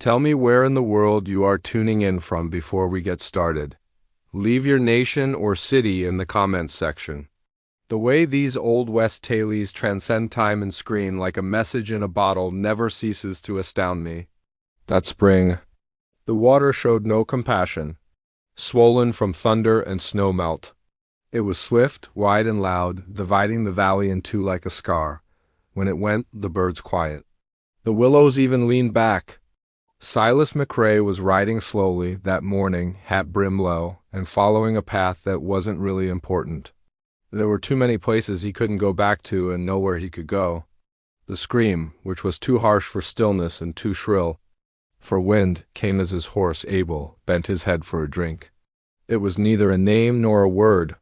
Tell me where in the world you are tuning in from before we get started. Leave your nation or city in the comments section. The way these Old West tailies transcend time and screen like a message in a bottle never ceases to astound me. That spring, the water showed no compassion, swollen from thunder and snow melt. It was swift, wide, and loud, dividing the valley in two like a scar. When it went, the birds quiet. The willows even leaned back. Silas McRae was riding slowly that morning, hat brim low, and following a path that wasn't really important. There were too many places he couldn't go back to and nowhere he could go. The scream, which was too harsh for stillness and too shrill for wind, came as his horse, Abel, bent his head for a drink. It was neither a name nor a word.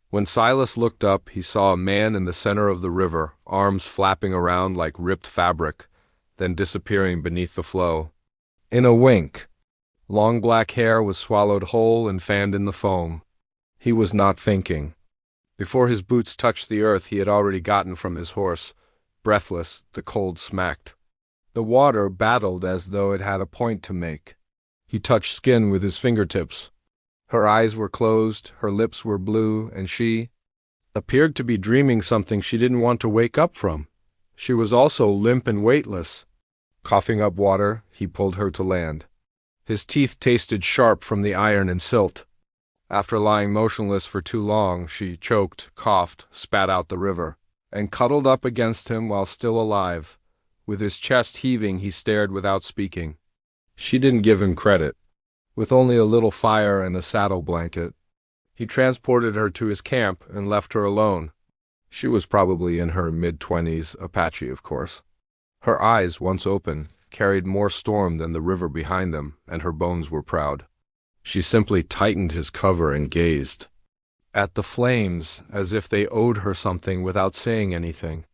When Silas looked up, he saw a man in the center of the river, arms flapping around like ripped fabric, then disappearing beneath the flow. In a wink, long black hair was swallowed whole and fanned in the foam. He was not thinking. Before his boots touched the earth, he had already gotten from his horse. Breathless, the cold smacked. The water battled as though it had a point to make. He touched skin with his fingertips. Her eyes were closed, her lips were blue, and she appeared to be dreaming something she didn't want to wake up from. She was also limp and weightless. Coughing up water, he pulled her to land. His teeth tasted sharp from the iron and silt. After lying motionless for too long, she choked, coughed, spat out the river, and cuddled up against him while still alive. With his chest heaving, he stared without speaking. She didn't give him credit. With only a little fire and a saddle blanket, he transported her to his camp and left her alone. She was probably in her mid-20s, Apache, of course. Her eyes, once open, carried more storm than the river behind them, and her bones were proud. She simply tightened his cover and gazed at the flames as if they owed her something without saying anything.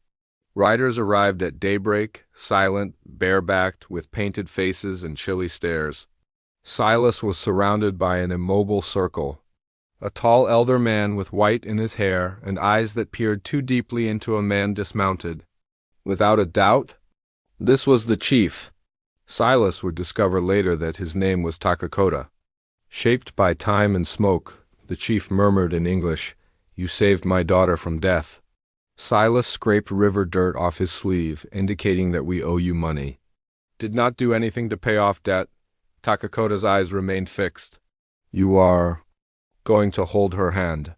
Riders arrived at daybreak, silent, barebacked, with painted faces and chilly stares. Silas was surrounded by an immobile circle. A tall elder man with white in his hair and eyes that peered too deeply into a man dismounted. Without a doubt, this was the chief. Silas would discover later that his name was Takakota. Shaped by time and smoke, the chief murmured in English, "You saved my daughter from death." Silas scraped river dirt off his sleeve, indicating that we owe you money. Did not do anything to pay off debt. Takakota's eyes remained fixed. You are going to hold her hand.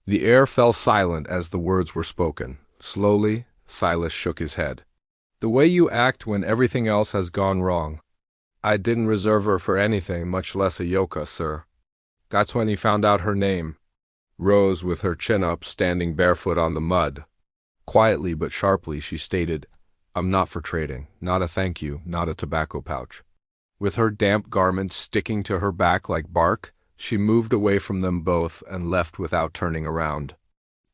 The air fell silent as the words were spoken. Slowly, Silas shook his head. The way you act when everything else has gone wrong. I didn't reserve her for anything, much less a yoka, sir. That's when he found out her name. Rose with her chin up, standing barefoot on the mud. Quietly but sharply she stated, I'm not for trading, not a thank you, not a tobacco pouch. With her damp garments sticking to her back like bark, she moved away from them both and left without turning around.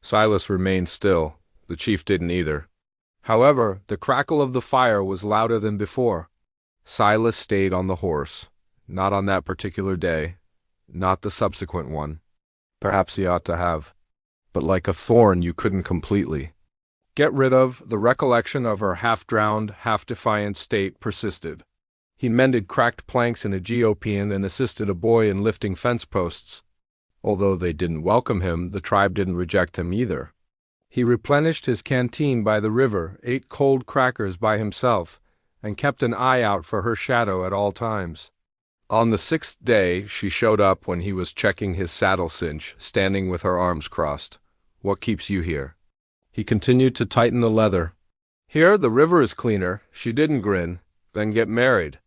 Silas remained still. The chief didn't either. However, the crackle of the fire was louder than before. Silas stayed on the horse. Not on that particular day. Not the subsequent one. Perhaps he ought to have. But like a thorn you couldn't completely get rid of, the recollection of her half-drowned, half-defiant state persisted. He mended cracked planks in a geopian and assisted a boy in lifting fence posts. Although they didn't welcome him, the tribe didn't reject him either. He replenished his canteen by the river, ate cold crackers by himself, and kept an eye out for her shadow at all times. On the 6th day, she showed up when he was checking his saddle cinch, standing with her arms crossed. What keeps you here? He continued to tighten the leather. Here, the river is cleaner. She didn't grin. Then get married.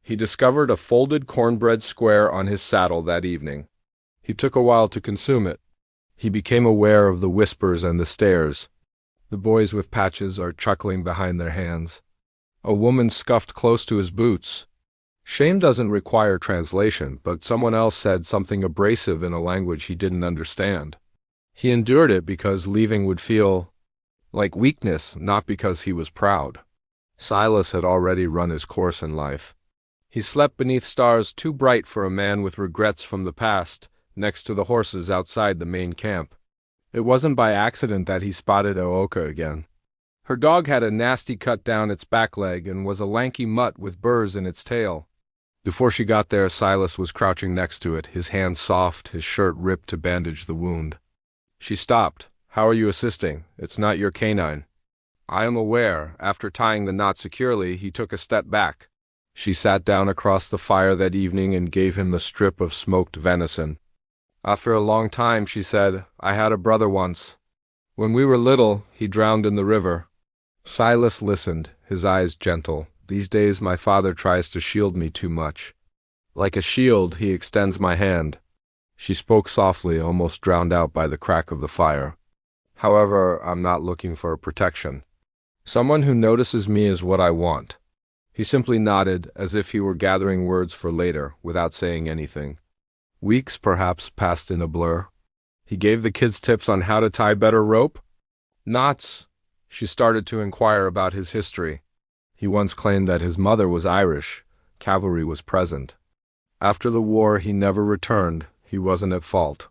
He discovered a folded cornbread square on his saddle that evening. He took a while to consume it. He became aware of the whispers and the stares. The boys with patches are chuckling behind their hands. A woman scuffed close to his boots. Shame doesn't require translation, but someone else said something abrasive in a language he didn't understand. He endured it because leaving would feel like weakness, not because he was proud. Silas had already run his course in life. He slept beneath stars too bright for a man with regrets from the past, next to the horses outside the main camp. It wasn't by accident that he spotted Ooka again. Her dog had a nasty cut down its back leg and was a lanky mutt with burrs in its tail. Before she got there, Silas was crouching next to it, his hands soft, his shirt ripped to bandage the wound. She stopped. How are you assisting? It's not your canine. I am aware. After tying the knot securely, he took a step back. She sat down across the fire that evening and gave him the strip of smoked venison. After a long time, she said, I had a brother once. When we were little, he drowned in the river. Silas listened, his eyes gentle. These days my father tries to shield me too much. Like a shield, he extends my hand. She spoke softly, almost drowned out by the crack of the fire. However, I'm not looking for protection. Someone who notices me is what I want. He simply nodded, as if he were gathering words for later, without saying anything. Weeks, perhaps, passed in a blur. He gave the kids tips on how to tie better rope? Knots. She started to inquire about his history. He once claimed that his mother was Irish. Cavalry was present. After the war, he never returned. He wasn't at fault.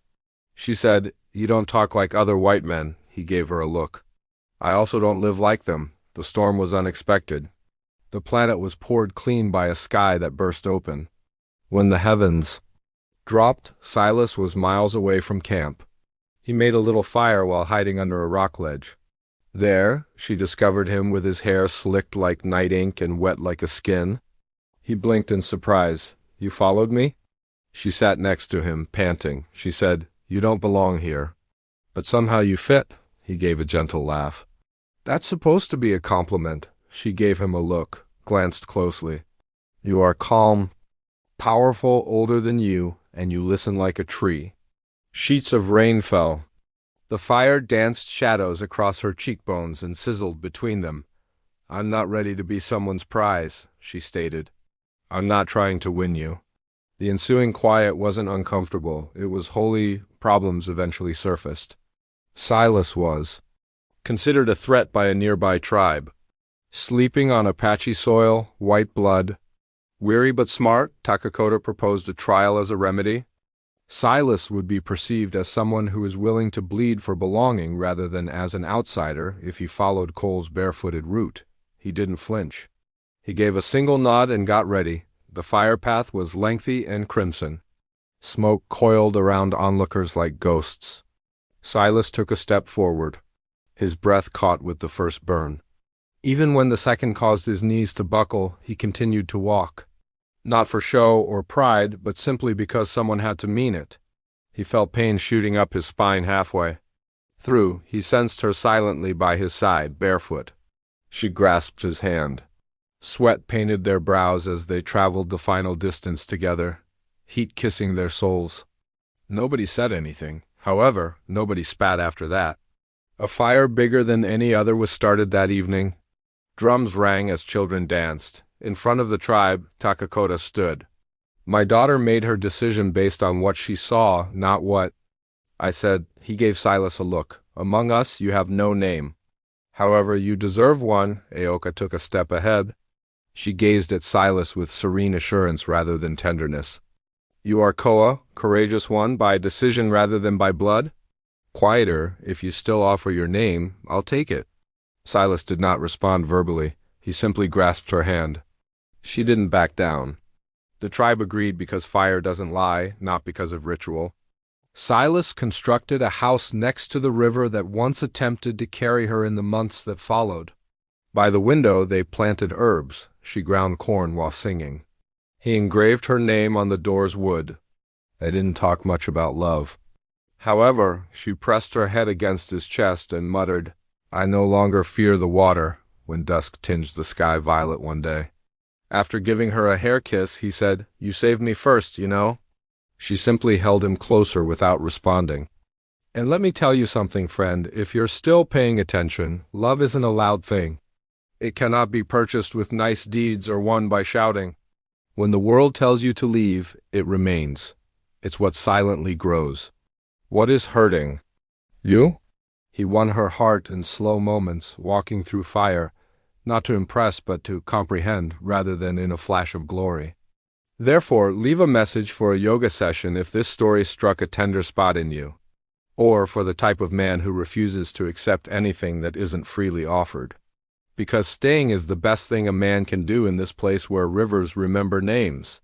She said, You don't talk like other white men. He gave her a look. I also don't live like them. The storm was unexpected. The planet was poured clean by a sky that burst open. When the heavens dropped, Silas was miles away from camp. He made a little fire while hiding under a rock ledge. There, she discovered him with his hair slicked like night ink and wet like a skin. He blinked in surprise. You followed me? She sat next to him, panting. She said, You don't belong here. But somehow you fit. He gave a gentle laugh. That's supposed to be a compliment. She gave him a look, glanced closely. You are calm, powerful, older than you, and you listen like a tree. Sheets of rain fell. The fire danced shadows across her cheekbones and sizzled between them. I'm not ready to be someone's prize, she stated. I'm not trying to win you. The ensuing quiet wasn't uncomfortable. It was wholly. Problems eventually surfaced. Silas was considered a threat by a nearby tribe. Sleeping on Apache soil, white blood. Weary but smart, Takakota proposed a trial as a remedy. Silas would be perceived as someone who is willing to bleed for belonging rather than as an outsider if he followed Cole's barefooted route. He didn't flinch. He gave a single nod and got ready. The fire path was lengthy and crimson. Smoke coiled around onlookers like ghosts. Silas took a step forward. His breath caught with the first burn. Even when the second caused his knees to buckle, he continued to walk. Not for show or pride, but simply because someone had to mean it. He felt pain shooting up his spine halfway. Through, he sensed her silently by his side, barefoot. She grasped his hand. Sweat painted their brows as they traveled the final distance together, heat kissing their souls. Nobody said anything. However, nobody spat after that. A fire bigger than any other was started that evening. Drums rang as children danced. In front of the tribe, Takakota stood. My daughter made her decision based on what she saw, not what I said. He gave Silas a look. Among us, you have no name. However, you deserve one. Aoka took a step ahead. She gazed at Silas with serene assurance rather than tenderness. You are Koa, courageous one, by decision rather than by blood? Quieter, if you still offer your name, I'll take it. Silas did not respond verbally. He simply grasped her hand. She didn't back down. The tribe agreed because fire doesn't lie, not because of ritual. Silas constructed a house next to the river that once attempted to carry her in the months that followed. By the window they planted herbs. She ground corn while singing. He engraved her name on the door's wood. They didn't talk much about love. However, she pressed her head against his chest and muttered, I no longer fear the water, when dusk tinged the sky violet one day. After giving her a hair kiss, he said, You saved me first, you know. She simply held him closer without responding. And let me tell you something, friend, if you're still paying attention, love isn't a loud thing. It cannot be purchased with nice deeds or won by shouting. When the world tells you to leave, it remains. It's what silently grows. What is hurting? You? He won her heart in slow moments, walking through fire, not to impress but to comprehend rather than in a flash of glory. Therefore, leave a message for a yoga session if this story struck a tender spot in you, or for the type of man who refuses to accept anything that isn't freely offered. Because staying is the best thing a man can do in this place where rivers remember names.